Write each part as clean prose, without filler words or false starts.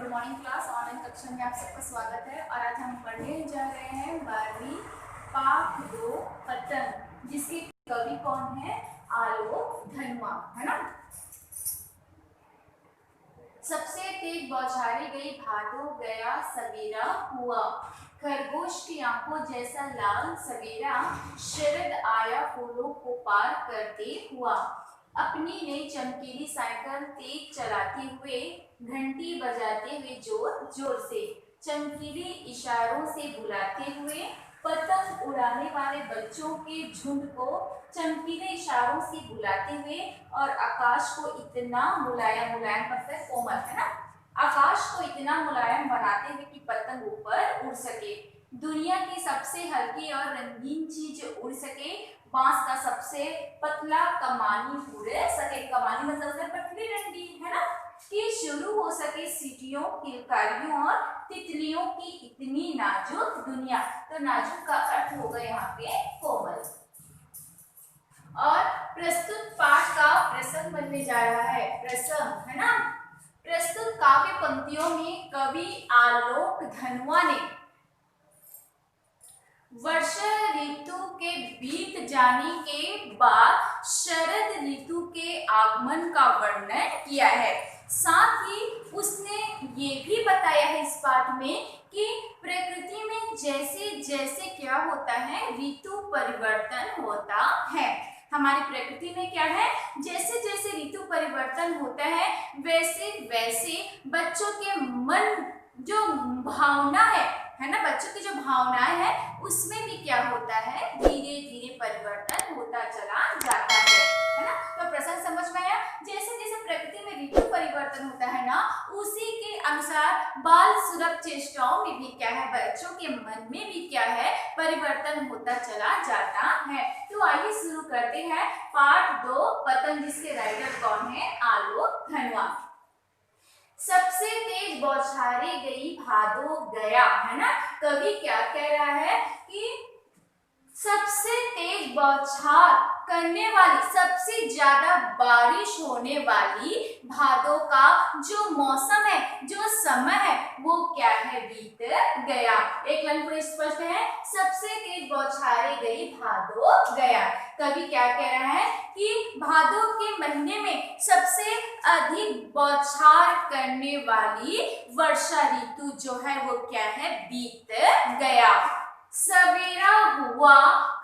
Morning class online कक्षा में आप सबका स्वागत है। और आज हम पढ़ने जा रहे हैं 12वीं पाठ 2 पतंग, जिसके कवि कौन है? आलोक धनवा, है ना। सबसे तेज बौछारी गई भादो गया सवेरा हुआ, खरगोश की आंखों जैसा लाल सवेरा, शरद आया फूलों को पार करते हुआ। अपनी नई चमकीली साइकिल तेज चलाते हुए, घंटी बजाते हुए जोर जोर से, चमकीले इशारों से बुलाते हुए, पतंग उड़ाने वाले बच्चों के झुंड को चमकीले इशारों से बुलाते हुए, और आकाश को इतना मुलायम मुलायम मतलब कोमल, है ना, आकाश को इतना मुलायम बनाते हुए कि पतंग ऊपर उड़ सके। दुनिया की सबसे हल्की और रंगीन चीज उड़ सके, बांस का सबसे पतला कमानी उड़ सके। कमानी मतलब पतली डंडी, है ना, कि शुरू हो सके सीटियों, किलकारियों और तितलियों की इतनी नाजुक दुनिया। तो नाजुक का अर्थ होगा यहाँ पे कोमल। और प्रस्तुत पाठ का प्रसंग बनने जा रहा है, प्रसंग, है ना। प्रस्तुत काव्य पंक्तियों में कवि आलोक धनवा ने वर्षा ऋतु के बीत जाने के बाद शरद ऋतु के आगमन का वर्णन किया है। साथ ही उसने ये भी बताया है इस पाठ में कि प्रकृति में जैसे जैसे क्या होता है, ऋतु परिवर्तन होता है। हमारी प्रकृति में क्या है, जैसे जैसे ऋतु परिवर्तन होता है वैसे वैसे बच्चों के मन जो भावना है ना, बच्चों की जो भावनाएं हैं उसमें भी क्या होता है, धीरे धीरे परिवर्तन होता चला जाता है ना। तो प्रश्न समझ में आया? जैसे जैसे प्रकृति में ऋतु परिवर्तन होता है ना, उसी के अनुसार बाल सुलभ चेष्टाओं में भी क्या है, बच्चों के मन में भी क्या है, परिवर्तन होता चला जाता है। तो आइए शुरू करते हैं पाठ 2 पतंग, जिसके राइटर कौन है? आलोक धनवा। सबसे तेज बौछारी गई भादो गया, है ना। कवि क्या कह रहा है कि सबसे तेज बौछार करने वाली, सबसे ज्यादा बारिश होने वाली भादों का जो मौसम है, जो समय है, वो क्या है, बीत गया। एक लाइन पूरी स्पष्ट है, सबसे तेज बौछारी गई भादो गया। कवि क्या कह रहा है कि भादों के महीने में सबसे अधिक बौछार करने वाली वर्षा ऋतु जो है वो क्या है, बीत गया। सवेरा हुआ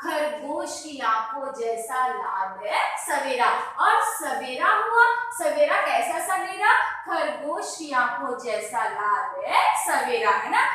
खरगोश की आंखों जैसा लाल है सवेरा। और सवेरा हुआ, सवेरा कैसा सवेरा? खरगोश की आंखों जैसा लाल है सवेरा, है ना।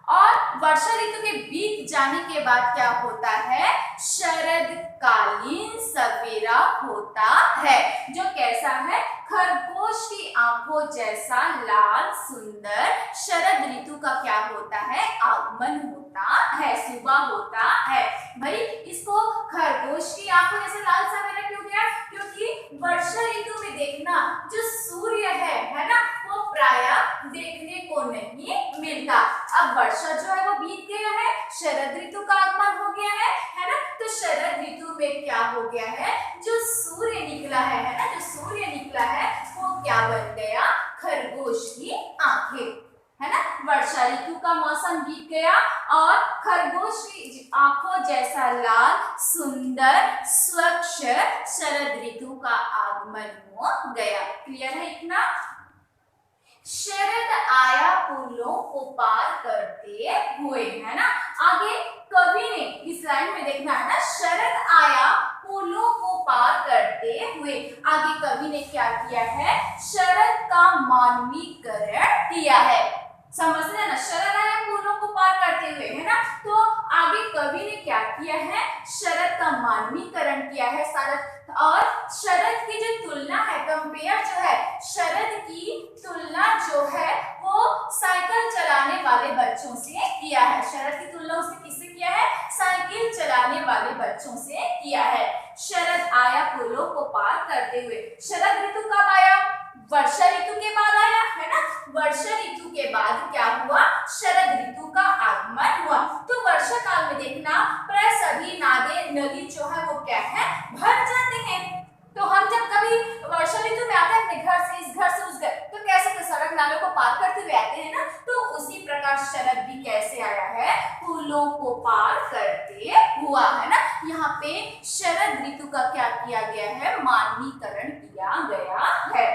और वर्षा ऋतु के बीत जाने के बाद क्या होता है, शरद कालीन सवेरा होता है, जो कैसा है, खरगोश की आंखों जैसा लाल सुंदर शरद ऋतु का क्या होता है, आगमन होता है, सुबह होता है। भाई इसको खरगोश की आंखों जैसे लाल सवेरा क्यों गया? क्योंकि वर्षा ऋतु में देखना जो सूर्य है ना, वो प्रायः देखने को नहीं मिलता। अब वर्षा जो है वो बीत गया है, शरद ऋतु का आगमन हो गया है ना। तो शरद ऋतु में क्या हो गया है, जो सूर्य निकला है ना, जो सूर्य निकला है वो क्या बन गया, खरगोश की आंखें, है ना। वर्षा ऋतु का मौसम बीत गया और खरगोश की आंखों जैसा लाल सुंदर स्वच्छ शरद ऋतु का आगमन हो गया। क्लियर है इतना? शरद आया फूलों को पार करते हुए, है ना। आगे कवि ने इस लाइन में देखना है ना, शरद आया फूलों को पार करते हुए। आगे कवि ने क्या किया है, शरद का मानवीकरण किया है। समझते हैं ना, शरद आया फूलों को पार करते हुए, है ना। तो आगे कवि ने क्या किया है, शरद का मानवीकरण किया है। शरद और शरद की जो तुलना है, कंपेयर जो है, शरद की तुलना जो है वो साइकिल चलाने वाले बच्चों से किया है। शरद की तुलना उसने किससे किया है, साइकिल चलाने वाले बच्चों से किया है। शरद आया फूलों को पार करते हुए। शरद ऋतु कब आया? वर्षा ऋतु के बाद आया, है ना। वर्षा ऋतु के बाद क्या हुआ, शरद ऋतु का आगमन हुआ। तो वर्षा काल में देखना प्राय सभी नाले नदी जो है वो क्या है, भर जाते हैं। तो हम जब कभी वर्षा ऋतु में आते हैं अपने घर से, इस घर से उस घर, तो कैसे सड़क नालों को पार करते हुआ, है ना। यहाँ पे शरद ऋतु का क्या किया गया है, मानवीकरण किया गया है।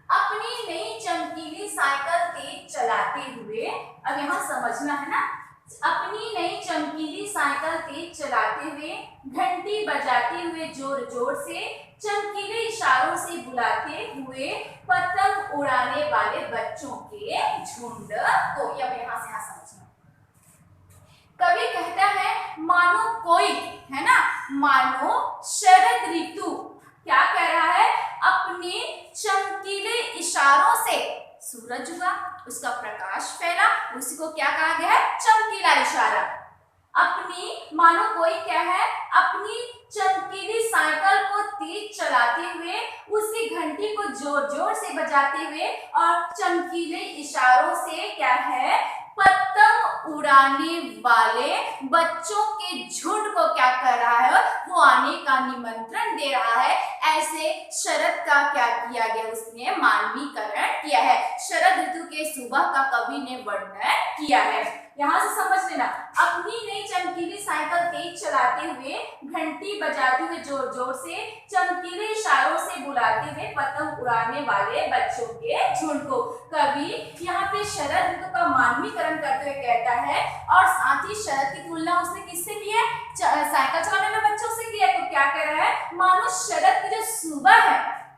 अपनी नई चमकीली साइकिल तेज चलाते हुए, अब यहाँ समझना है ना, अपनी नई चमकीली साइकिल तेज चलाते हुए, घंटी बजाते हुए, जोर जोर से चमकीले इशारों से बुलाते हुए पतंग उड़ाने वाले बच्चों के झुंड को, अब यहाँ से समझना। कवि कहता है मानो कोई, है ना, मानो शरद ऋतु क्या कह रहा है, अपने चमकीले इशारों से, सूरज हुआ, उसका प्रकाश फैला, उसी को क्या कहा गया है, चमकीला इशारा। अपनी, मानो कोई क्या है, अपनी चमकीली साइकिल को तेज चलाते हुए, उसी घंटी को जोर जोर से बजाते हुए और चमकीले इशारों से क्या है, पतंग उड़ाने वाले बच्चों के झुंड को क्या कर रहा है, वो आने का निमंत्रण दे रहा है। ऐसे शरद का क्या किया गया, उसने मानवीकरण किया है। शरद ऋतु के सुबह का कवि ने वर्णन किया है। यहाँ से समझ लेना, अपनी नई चमकीली साइकिल तेज चलाते हुए, घंटी बजाते हुए, जोर जोर से चमकीले इशारों से बुलाते हुए पतंग उड़ाने वाले बच्चों के झुंड को, कवि यहाँ पे शरद ऋतु का मानवीकरण करते हुए कहता है। और साथ ही शरद की तुलना उसने किससे की है, साइकिल चलाने वाले बच्चों से की है। तो क्या कह रहा है, मानो शरद की जो सुबह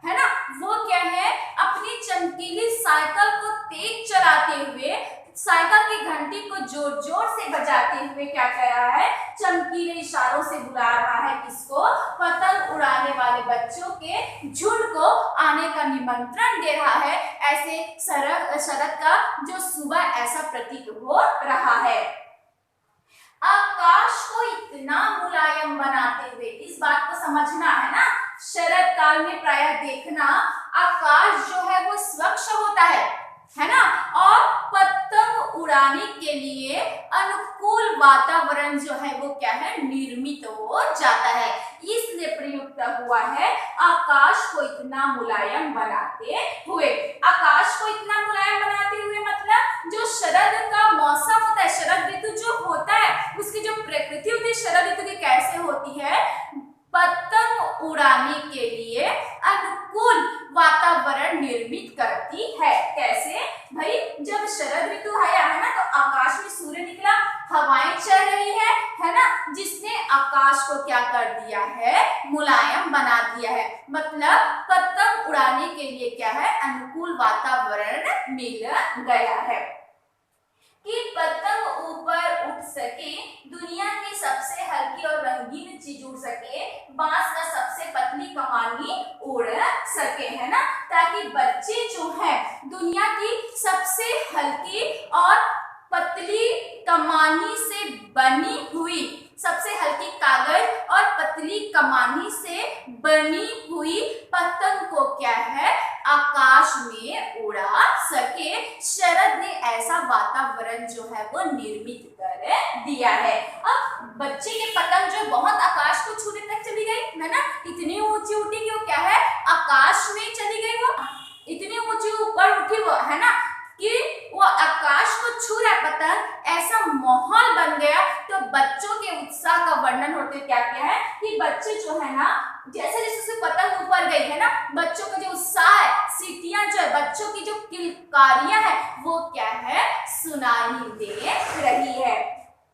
है ना, वो क्या है, अपनी चमकीली साइकिल को तेज चलाते हुए, साइकिल की घंटी को जोर जोर से बजाते हुए क्या कर रहा है, चमकीले इशारों से बुला रहा है, किसको, पतंग उड़ाने वाले बच्चों के झुंड को आने का निमंत्रण दे रहा है। ऐसे शरद का जो सुबह ऐसा प्रतीत हो रहा है। आकाश को इतना मुलायम बनाते हुए, इस बात को समझना है ना, शरद काल में प्रायः देखना आकाश जो है वो स्वच्छ होता है ना, और पतंग उड़ाने के लिए अनुकूल वातावरण जो है वो क्या है, निर्मित हो जाता है। इसलिए प्रयुक्त हुआ है आकाश को इतना मुलायम बनाते हुए। आकाश को इतना मुलायम बनाते हुए मतलब जो शरद का मौसम होता है, शरद ऋतु जो होता है, उसकी जो प्रकृति होती है शरद ऋतु की कैसे होती है, पतंग उड़ाने के लिए अनुकूल वातावरण निर्मित करती है। कैसे भाई, जब शरद ऋतु आया है ना, तो आकाश में सूर्य निकला, हवाएं चल रही है ना, जिसने आकाश को क्या कर दिया है, मुलायम बना दिया है। मतलब पतंग उड़ाने के लिए क्या है, अनुकूल वातावरण मिल गया है कि पतंग ऊपर उठ सके, दुनिया की सबसे हल्की और रंगीन चीज उड़ सके, बांस का सबसे पतली कमानी उड़ सके, है ना, ताकि बच्चे जो है दुनिया की सबसे हल्की और पतली कमानी से बनी हुई, सबसे हल्की कागज और पतली कमानी से बनी हुई पतंग को क्या है, आकाश में उड़ा सके। शरद ने ऐसा वातावरण जो है वो निर्मित कर दिया है। अब बच्चे की पतंग जो बहुत आकाश को छूने तक चली गई, है ना, इतनी ऊंची उठी कि वो क्या है, आकाश में चली गई, वो इतनी ऊंची ऊपर उठी वो, है ना, कि वो आकाश को छू रहा पतंग, ऐसा माहौल बन गया। तो बच्चों के उत्साह का वर्णन होते क्या क्या है कि बच्चे जो है ना, जैसे जैसे पतंग ऊपर गई है ना, बच्चों का जो उत्साह है, सीटियां जो है, बच्चों की जो किलकारियां है, वो क्या है, सुनाई दे रही है।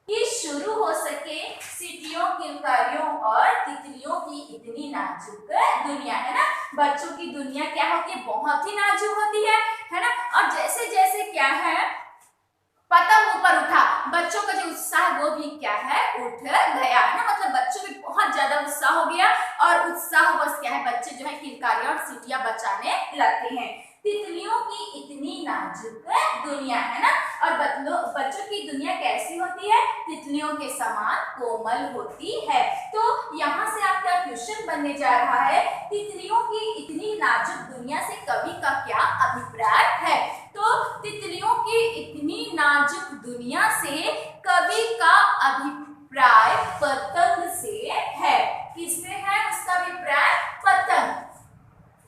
कि शुरू हो सके सीटियों, किलकारियों और तितलियों की इतनी नाजुक दुनिया, है ना, बच्चों की दुनिया क्या होती है, बहुत ही नाजुक होती है ना। और जैसे जैसे क्या है पतंग ऊपर उठा, बच्चों का जो उत्साह वो भी क्या है, उठ गया, है ना, मतलब बच्चों में बहुत ज्यादा उत्साह हो गया और उत्साह बस क्या है, बच्चे जो है किलकारियां और सीटियां बजाने लगते हैं। तितलियों की इतनी नाजुक दुनिया, है ना, और बच्चों की दुनिया कैसी होती है, तितलियों के समान कोमल होती है। तो यहाँ से आपका क्वेश्चन बनने जा रहा है, तितलियों की इतनी नाजुक दुनिया से कवि का क्या अभिप्राय है। तो तितलियों की इतनी नाजुक दुनिया से कवि का अभिप्राय पतंग से है। किससे है उसका अभिप्राय, पतंग,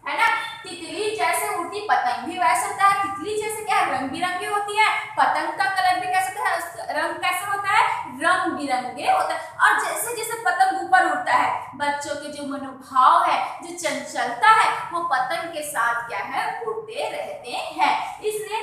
है ना। तितली जैसे उड़ती, पतंग भी वैसे होता है। तितली जैसे क्या रंग बिरंगी होती है, पतंग का कलर भी कैसा होता है, रंग कैसा होता है, रंग रंग बिरंगे होते हैं। और जैसे जैसे पतंग ऊपर उड़ता है, बच्चों के जो मनोभाव है, जो चंचलता है, वो पतंग के साथ क्या है, उड़ते रहते हैं। इसलिए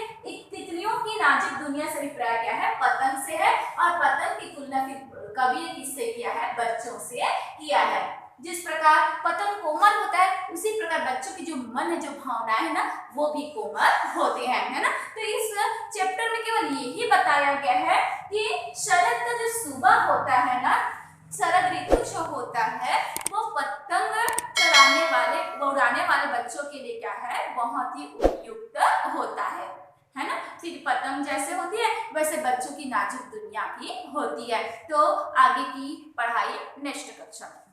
तितलियों की नाजुक दुनिया से अभिप्राय क्या है, पतंग से है। और पतंग की तुलना फिर कवि ने किससे किया है, बच्चों से किया है। जिस प्रकार पतंग कोमल होता है, उसी प्रकार बच्चों की जो मन है, जो भावनाएं है ना, वो भी कोमल होते हैं, है ना। तो इस चैप्टर में केवल यही बताया गया है कि शरद का जो सुबह होता है ना, शरद ऋतु जो होता है, वो पतंग चलाने वाले, उड़ाने वाले बच्चों के लिए क्या है, बहुत ही उपयुक्त होता है ना। फिर पतंग जैसे होती है वैसे बच्चों की नाजुक दुनिया भी होती है। तो आगे की पढ़ाई नेक्स्ट कक्षा में।